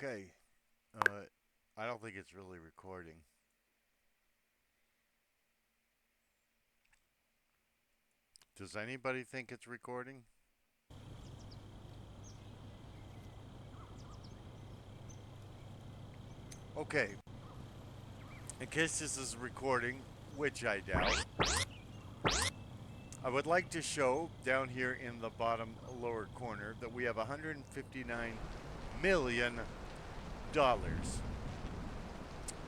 Okay, I don't think it's really recording. Does anybody think it's recording? Okay, in case this is recording, which I doubt, I would like to show down here in the bottom lower corner that we have $159 million.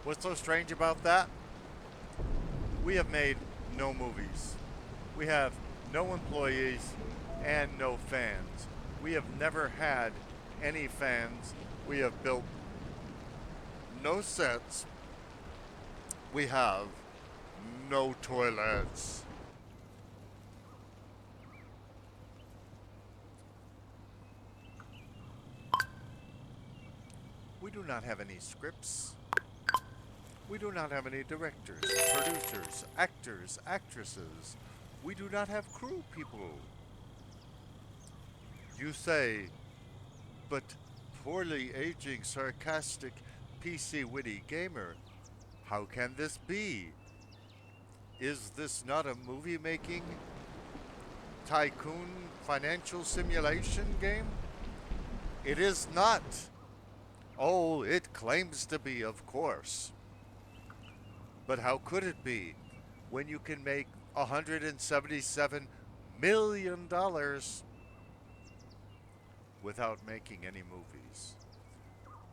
What's so strange about that? We have made no movies. We have no employees and no fans. We have never had any fans. We have built no sets. We have no toilets. We do not have any scripts. We do not have any directors, producers, actors, actresses. We do not have crew people. You say, but poorly aging, sarcastic, PC witty gamer, how can this be? Is this not a movie making tycoon financial simulation game? It is not. Oh, it claims to be, of course. But how could it be when you can make $177 million without making any movies,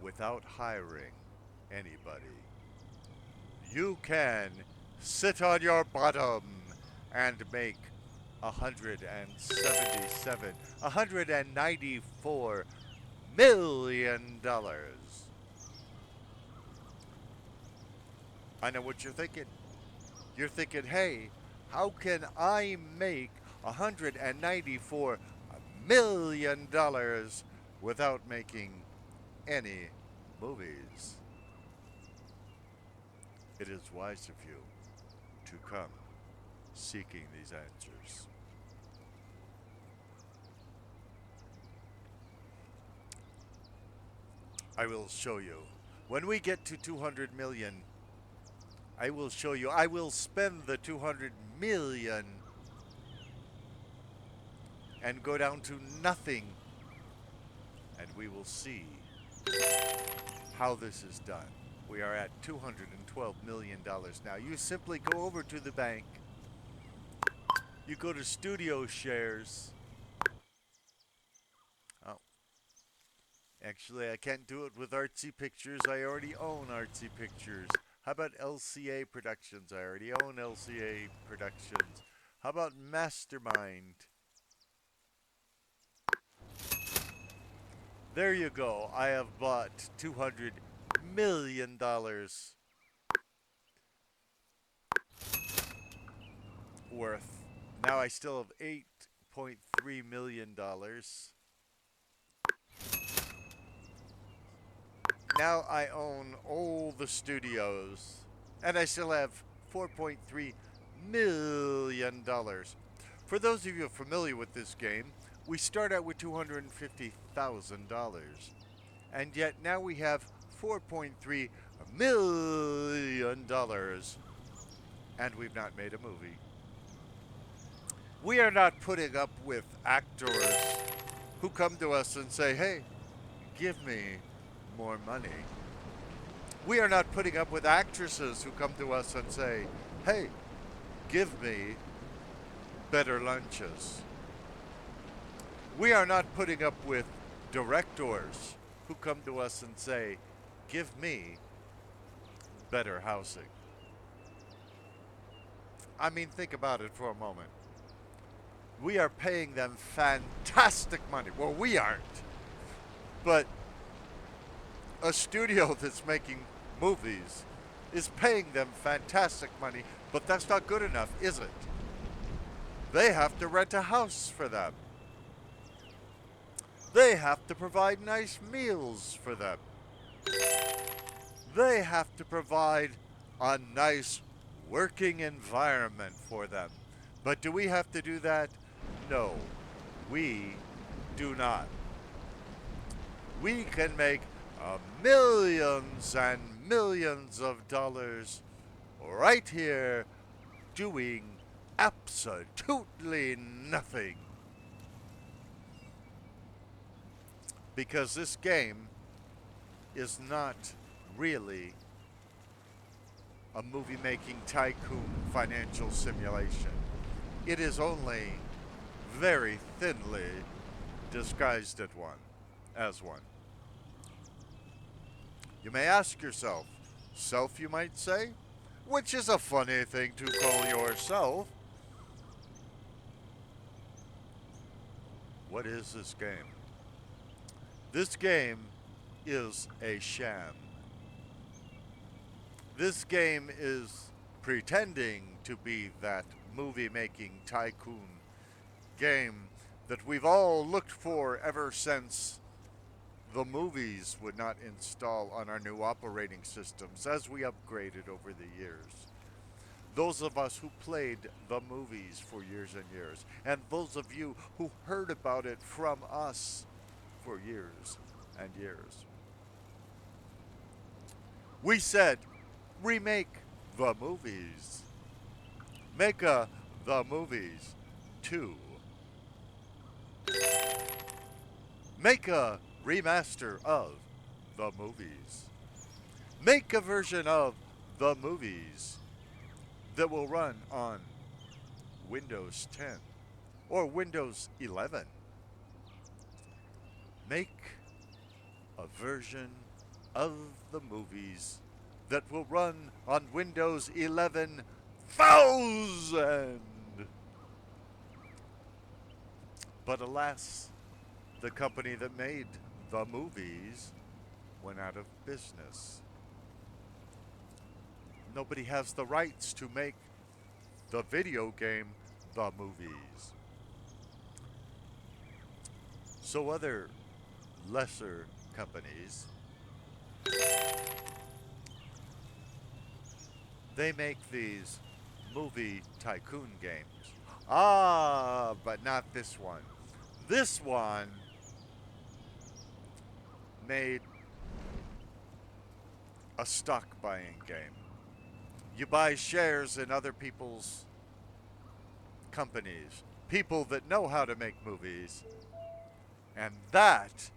without hiring anybody? You can sit on your bottom and make 177, $194 million. I know what you're thinking. You're thinking, hey, how can I make $194 million without making any movies? It is wise of you to come seeking these answers. I will show you. When we get to 200 million, I will show you. I will spend the 200 million and go down to nothing, and we will see how this is done. We are at $212 million now. You simply go over to the bank. You go to studio shares. Oh, actually, I can't do it with Artsy Pictures. I already own Artsy Pictures. How about LCA Productions? I already own LCA Productions. How about Mastermind? There you go. I have bought $200 million worth. Now I still have $8.3 million. Now I own all the studios, and I still have $4.3 million. For those of you familiar with this game, we start out with $250,000, and yet now we have $4.3 million, and we've not made a movie. We are not putting up with actors who come to us and say, hey, give me more money. We are not putting up with actresses who come to us and say, hey, give me better lunches. We are not putting up with directors who come to us and say, give me better housing. I mean, think about it for a moment. We are paying them fantastic money. Well, we aren't. But a studio that's making movies is paying them fantastic money, but that's not good enough, is it? They have to rent a house for them. They have to provide nice meals for them. They have to provide a nice working environment for them. But do we have to do that? No, we do not. We can make millions and millions of dollars right here doing absolutely nothing. Because this game is not really a movie-making tycoon financial simulation. It is only very thinly disguised as one. You may ask yourself, self you might say, which is a funny thing to call yourself. What is this game? This game is a sham. This game is pretending to be that movie-making tycoon game that we've all looked for ever since the movies would not install on our new operating systems as we upgraded over the years. Those of us who played the movies for years and years, and those of you who heard about it from us for years and years. We said, remake the movies. Make the movies 2. Make a remaster of the movies. Make a version of the movies that will run on Windows 10 or Windows 11. Make a version of the movies that will run on Windows 11,000. But alas, the company that made the movies went out of business. Nobody has the rights to make the video game the movies. So other lesser companies, they make these movie tycoon games. But not this one. This one made a stock buying game. You buy shares in other people's companies, people that know how to make movies, and that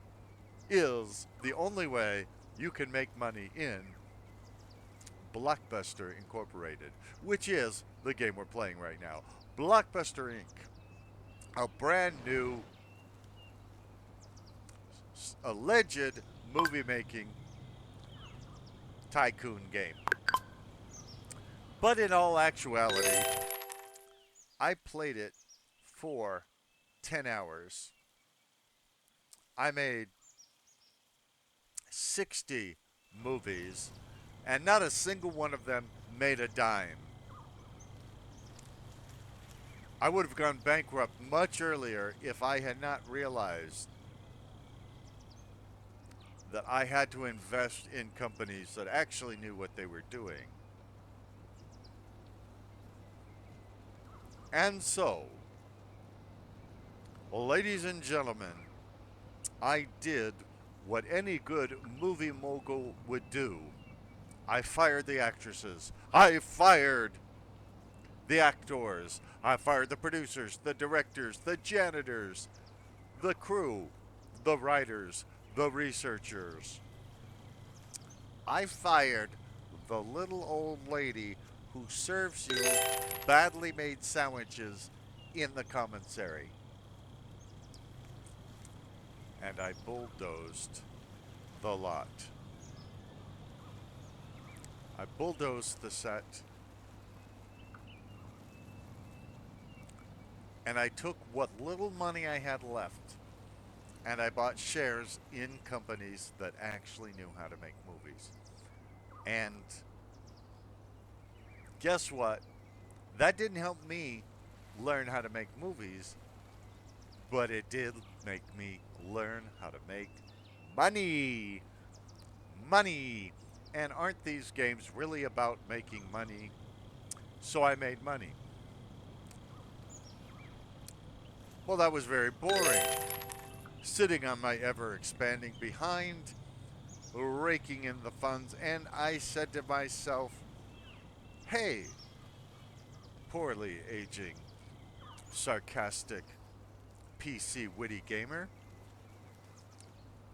is the only way you can make money in BlockBuster Incorporated, which is the game we're playing right now. BlockBuster Inc., a brand new alleged movie-making tycoon game. But in all actuality, I played it for 10 hours. I made 60 movies, and not a single one of them made a dime. I would have gone bankrupt much earlier if I had not realized that I had to invest in companies that actually knew what they were doing. And so, ladies and gentlemen, I did what any good movie mogul would do. I fired the actresses. I fired the actors. I fired the producers, the directors, the janitors, the crew, the writers, the researchers. I fired the little old lady who serves you badly made sandwiches in the commissary. And I bulldozed the lot. I bulldozed the set. And I took what little money I had left and I bought shares in companies that actually knew how to make movies. And guess what? That didn't help me learn how to make movies, but it did make me learn how to make money. Money. And aren't these games really about making money? So I made money. Well, that was very boring. Sitting on my ever-expanding behind raking in the funds, and I said to myself, hey, poorly aging, sarcastic, PC witty gamer,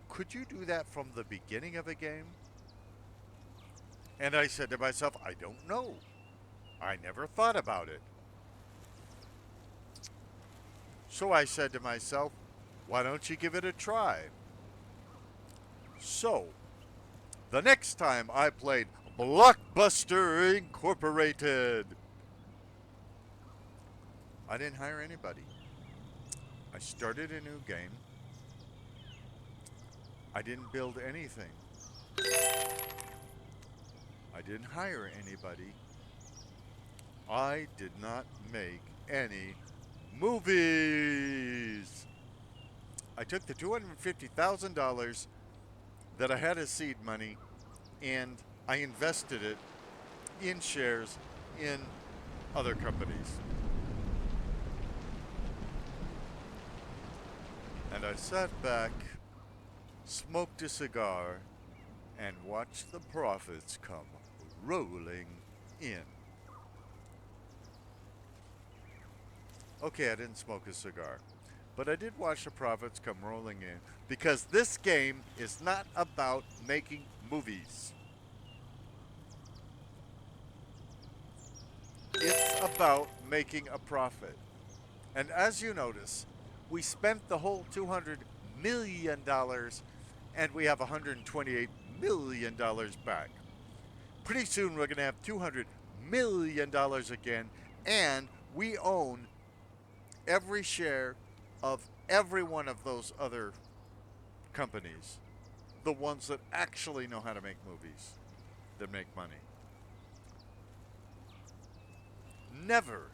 could you do that from the beginning of a game? And I said to myself, I don't know. I never thought about it. So I said to myself, why don't you give it a try? So, the next time I played BlockBuster Incorporated, I didn't hire anybody. I started a new game. I didn't build anything. I didn't hire anybody. I did not make any movies. I took the $250,000 that I had as seed money and I invested it in shares in other companies. And I sat back, smoked a cigar, and watched the profits come rolling in. Okay, I didn't smoke a cigar, but I did watch the profits come rolling in because this game is not about making movies. It's about making a profit. And as you notice, we spent the whole $200 million and we have $128 million back. Pretty soon we're going to have $200 million again, and we own every share of every one of those other companies, the ones that actually know how to make movies, that make money. Never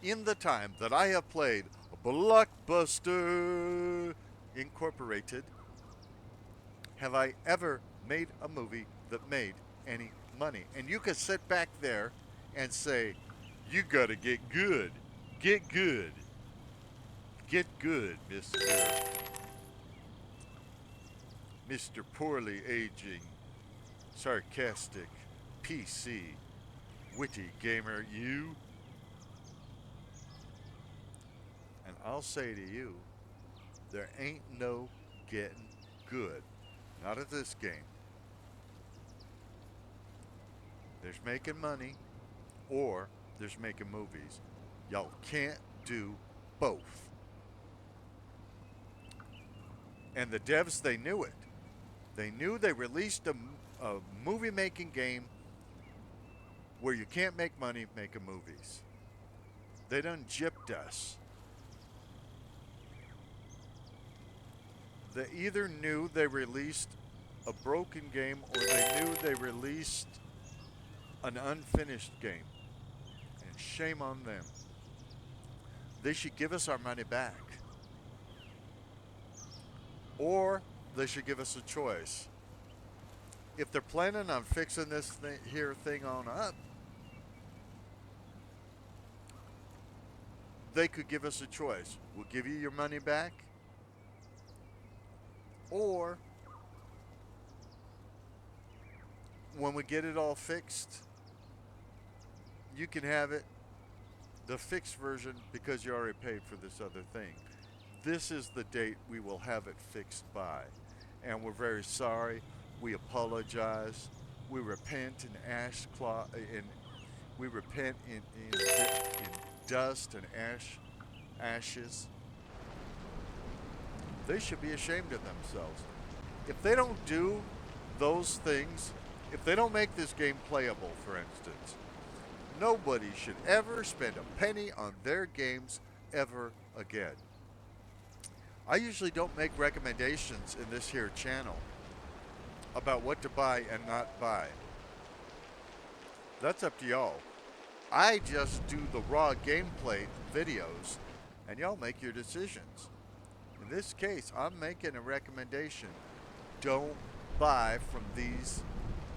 in the time that I have played BlockBuster Incorporated have I ever made a movie that made any money. And you could sit back there and say, you gotta get good. Get good. Get good, Mr. Poorly Aging, Sarcastic, PC, Witty Gamer, you. And I'll say to you, there ain't no getting good. Not at this game. There's making money, or there's making movies. Y'all can't do both. And the devs, they knew it. They knew they released a movie-making game where you can't make money making movies. They done gypped us. They either knew they released a broken game or they knew they released an unfinished game. And shame on them. They should give us our money back. Or they should give us a choice. If they're planning on fixing this thing on up, they could give us a choice. We'll give you your money back, or when we get it all fixed, you can have it, the fixed version, because you already paid for this other thing. This is the date we will have it fixed by. And we're very sorry. We apologize. We repent in we repent in dust and ashes. They should be ashamed of themselves. If they don't do those things, if they don't make this game playable, for instance, nobody should ever spend a penny on their games ever again. I usually don't make recommendations in this here channel about what to buy and not buy. That's up to y'all. I just do the raw gameplay videos and y'all make your decisions. In this case, I'm making a recommendation. Don't buy from these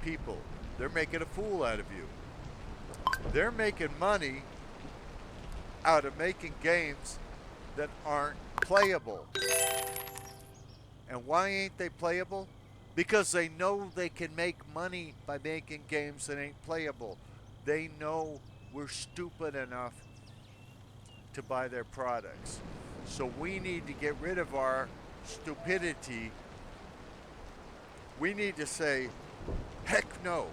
people. They're making a fool out of you. They're making money out of making games that aren't playable. And why ain't they playable? because they know they can make money by making games that ain't playable. They know we're stupid enough to buy their products. So we need to get rid of our stupidity. We need to say, heck no,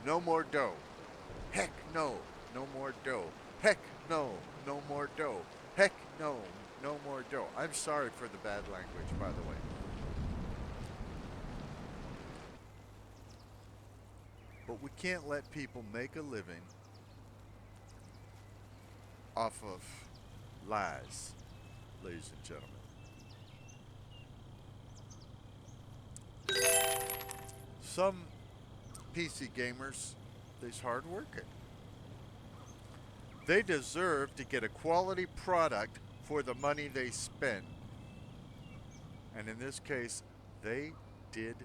no more dough. Heck no, no more dough. Heck no, no more dough. Heck no, no more dough. I'm sorry for the bad language, by the way. But we can't let people make a living off of lies, ladies and gentlemen. Some PC gamers, they's hard working. They deserve to get a quality product for the money they spend. And in this case, they did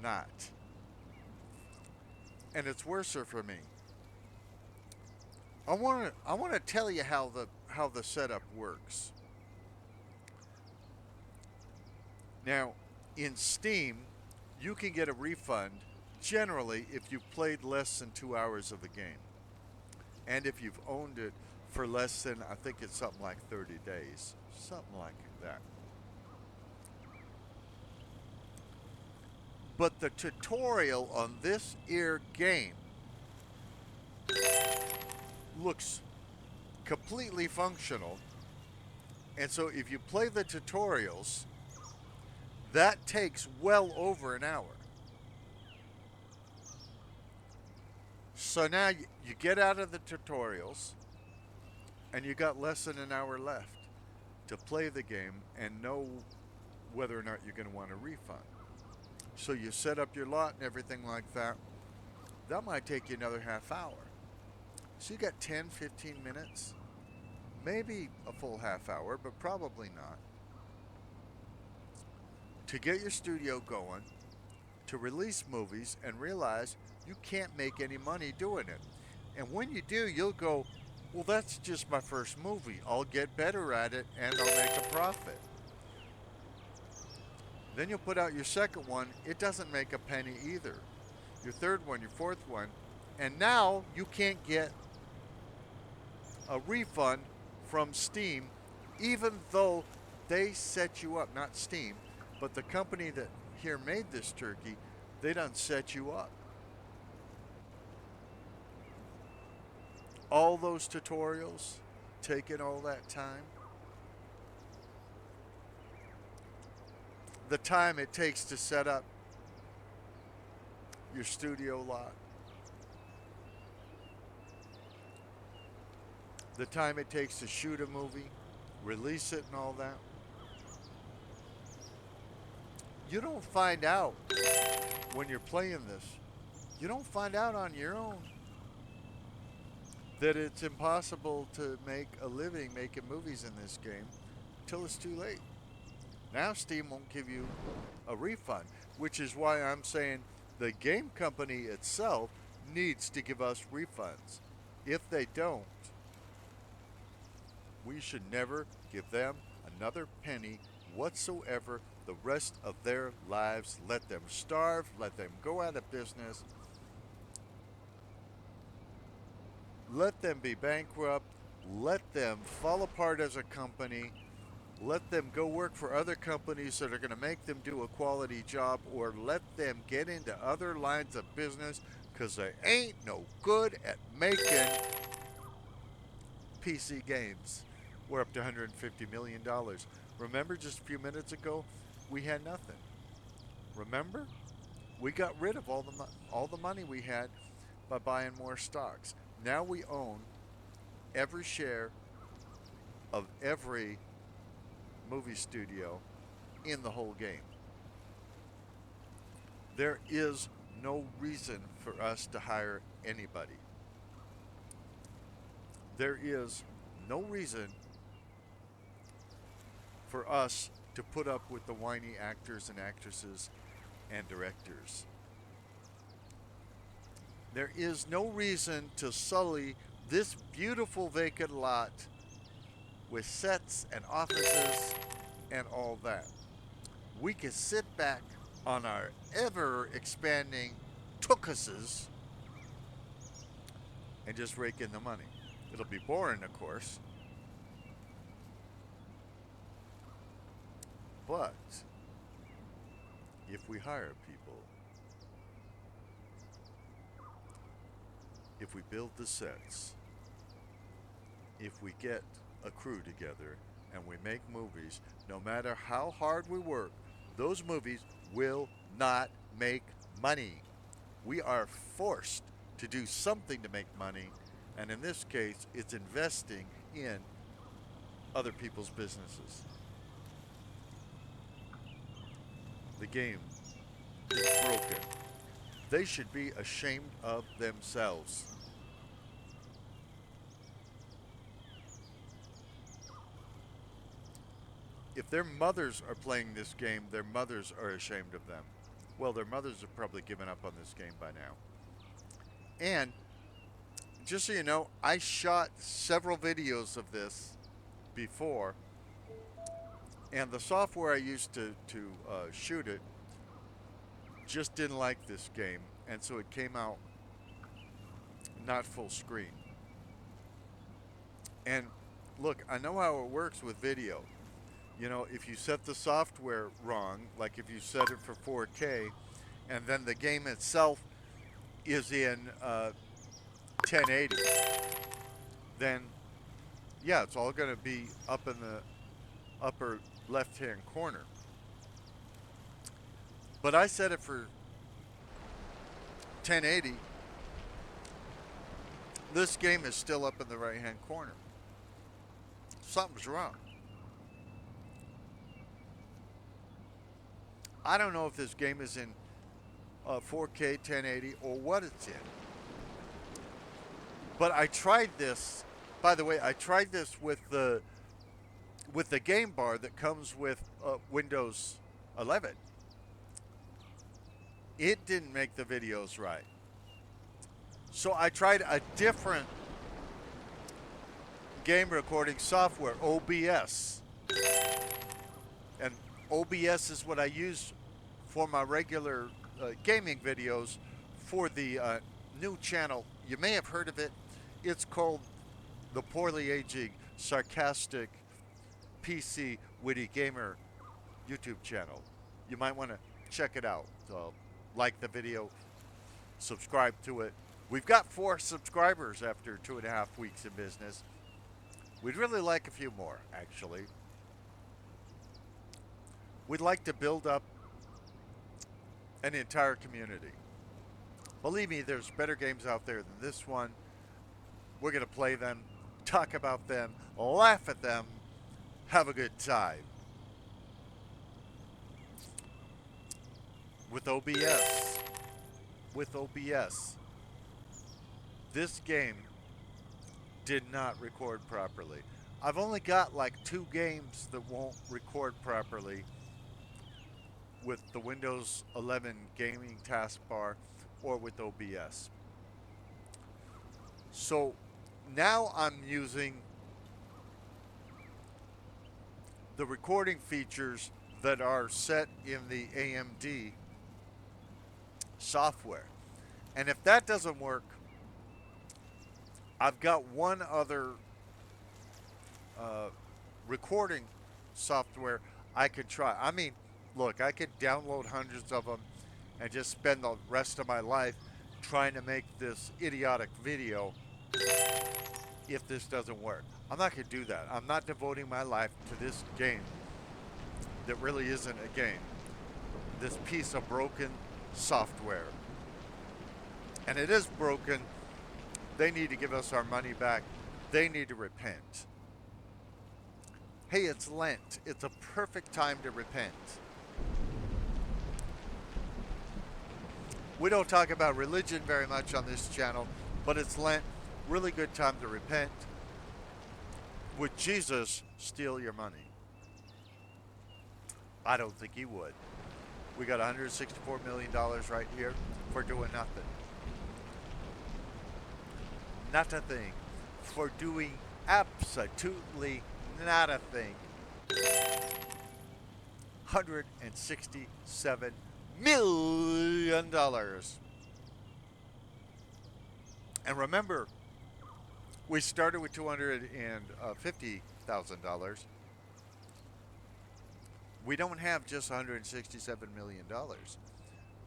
not. And it's worse for me. I want to tell you how the setup works. Now, in Steam, you can get a refund generally if you've played less than 2 hours of the game. And if you've owned it for less than, I think it's something like 30 days. Something like that. But the tutorial on this here game looks completely functional. And so if you play the tutorials, that takes well over an hour. So now you get out of the tutorials and you got less than an hour left to play the game and know whether or not you're going to want a refund. So you set up your lot and everything like that. That might take you another half hour. So you got 10, 15 minutes, maybe a full half hour, but probably not, to get your studio going, to release movies and realize you can't make any money doing it. And when you do, you'll go, well, that's just my first movie. I'll get better at it and I'll make a profit. Then you'll put out your second one. It doesn't make a penny either. Your third one, your fourth one. And now you can't get a refund from Steam, even though they set you up. Not Steam, but the company that here made this turkey, they done set you up. All those tutorials, taking all that time. The time it takes to set up your studio lot. The time it takes to shoot a movie, release it and all that. You don't find out when you're playing this. You don't find out on your own that it's impossible to make a living making movies in this game until it's too late. Now Steam won't give you a refund, which is why I'm saying the game company itself needs to give us refunds. If they don't, we should never give them another penny whatsoever the rest of their lives. Let them starve, let them go out of business, let them be bankrupt, let them fall apart as a company, let them go work for other companies that are going to make them do a quality job, or let them get into other lines of business because they ain't no good at making PC games. We're up to $150 million. Remember just a few minutes ago, we had nothing. Remember? We got rid of all the money we had by buying more stocks. Now we own every share of every movie studio in the whole game. There is no reason for us to hire anybody. There is no reason for us to put up with the whiny actors and actresses and directors. There is no reason to sully this beautiful vacant lot with sets and offices and all that. we can sit back on our ever expanding tookuses and just rake in the money. It'll be boring, of course, but if we hire people, if we build the sets, if we get a crew together and we make movies, no matter how hard we work, those movies will not make money. We are forced to do something to make money, and in this case, it's investing in other people's businesses. The game is broken. They should be ashamed of themselves. If their mothers are playing this game, their mothers are ashamed of them. Well, their mothers have probably given up on this game by now. And just so you know, I shot several videos of this before, and the software I used to shoot it just didn't like this game, and so it came out not full screen. And look, I know how it works with video. You know, if you set the software wrong, like if you set it for 4K, and then the game itself is in 1080, then yeah, it's all going to be up in the upper left-hand corner. But I set it for 1080. This game is still up in the right-hand corner. Something's wrong. I don't know if this game is in 4K 1080 or what it's in. But I tried this. By the way, I tried this with the game bar that comes with Windows 11. It didn't make the videos right. So I tried a different game recording software, OBS. And OBS is what I use for my regular gaming videos for the new channel. You may have heard of it. It's called the Poorly Aging Sarcastic PC Witty Gamer YouTube channel. You might want to check it out. Like the video, subscribe to it. We've got 4 subscribers after 2.5 weeks in business. We'd really like a few more, actually. We'd like to build up an entire community. Believe me, there's better games out there than this one. We're going to play them, talk about them, laugh at them, have a good time. With OBS. This game did not record properly. I've only got like 2 games that won't record properly with the Windows 11 gaming taskbar or with OBS. So now I'm using the recording features that are set in the AMD software. And if that doesn't work, I've got one other recording software I could try. I mean, look, I could download hundreds of them and just spend the rest of my life trying to make this idiotic video if this doesn't work. I'm not going to do that. I'm not devoting my life to this game that really isn't a game. This piece of broken software. And it is broken. They need to give us our money back. They need to repent. Hey, it's Lent. It's a perfect time to repent. We don't talk about religion very much on this channel, but it's Lent. Really good time to repent. Would Jesus steal your money? I don't think he would. We got $164 million right here for doing nothing. Not a thing. For doing absolutely not a thing. $167 million. And remember, we started with $250,000. We don't have just $167 million.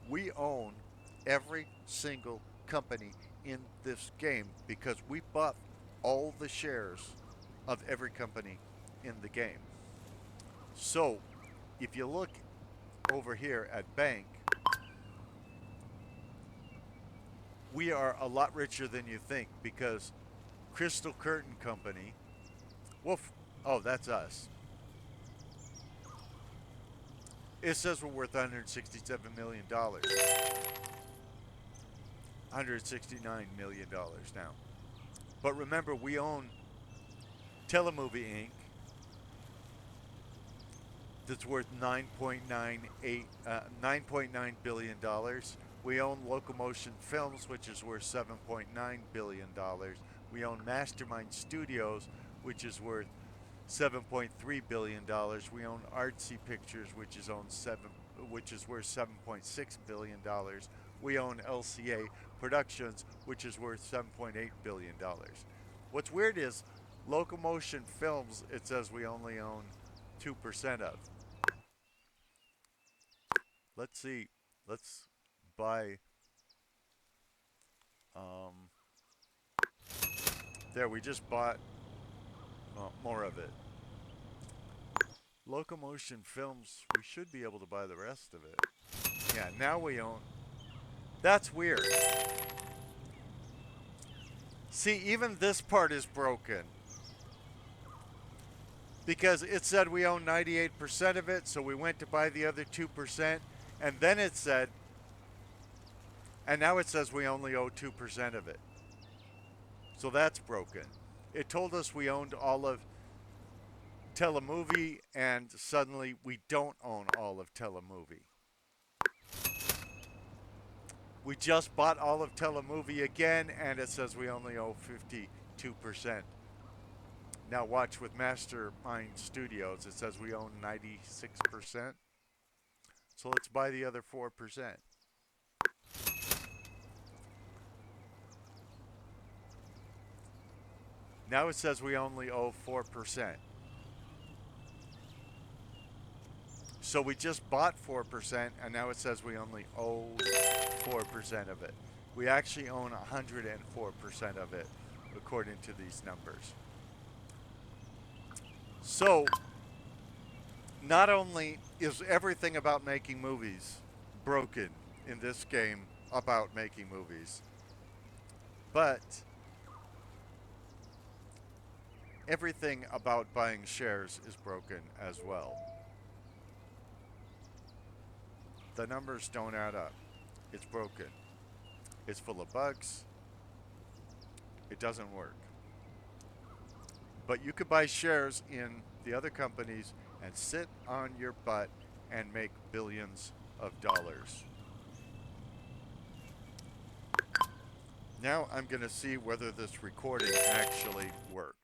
We own every single company in this game because we bought all the shares of every company in the game. So, if you look over here at bank, we are a lot richer than you think because Crystal Curtain Company, oh, that's us. It says we're worth $167 million. $169 million now. But remember, we own Telemovie Inc. that's worth $9.9 billion. We own Locomotion Films, which is worth $7.9 billion. We own Mastermind Studios, which is worth $7.3 billion. We own Artsy Pictures, which is worth $7.6 billion. We own LCA Productions, which is worth $7.8 billion. What's weird is Locomotion Films, it says we only own 2% of. Let's see. Let's buy. There, we just bought more of it. Locomotion Films, we should be able to buy the rest of it. Yeah, now we own. That's weird. See, even this part is broken. Because it said we own 98% of it, so we went to buy the other 2%, and then it said, and now it says we only owe 2% of it. So that's broken. It told us we owned all of Telemovie, and suddenly we don't own all of Telemovie. We just bought all of Telemovie again, and it says we only owe 52%. Now watch with Mastermind Studios, it says we own 96%. So let's buy the other 4%. Now it says we only owe 4%. So we just bought 4%, and now it says we only owe 4% of it. We actually own 104% of it, according to these numbers. So, not only is everything about making movies broken in this game about making movies, but everything about buying shares is broken as well. The numbers don't add up. It's broken. It's full of bugs. It doesn't work. But you could buy shares in the other companies and sit on your butt and make billions of dollars. Now I'm going to see whether this recording actually worked.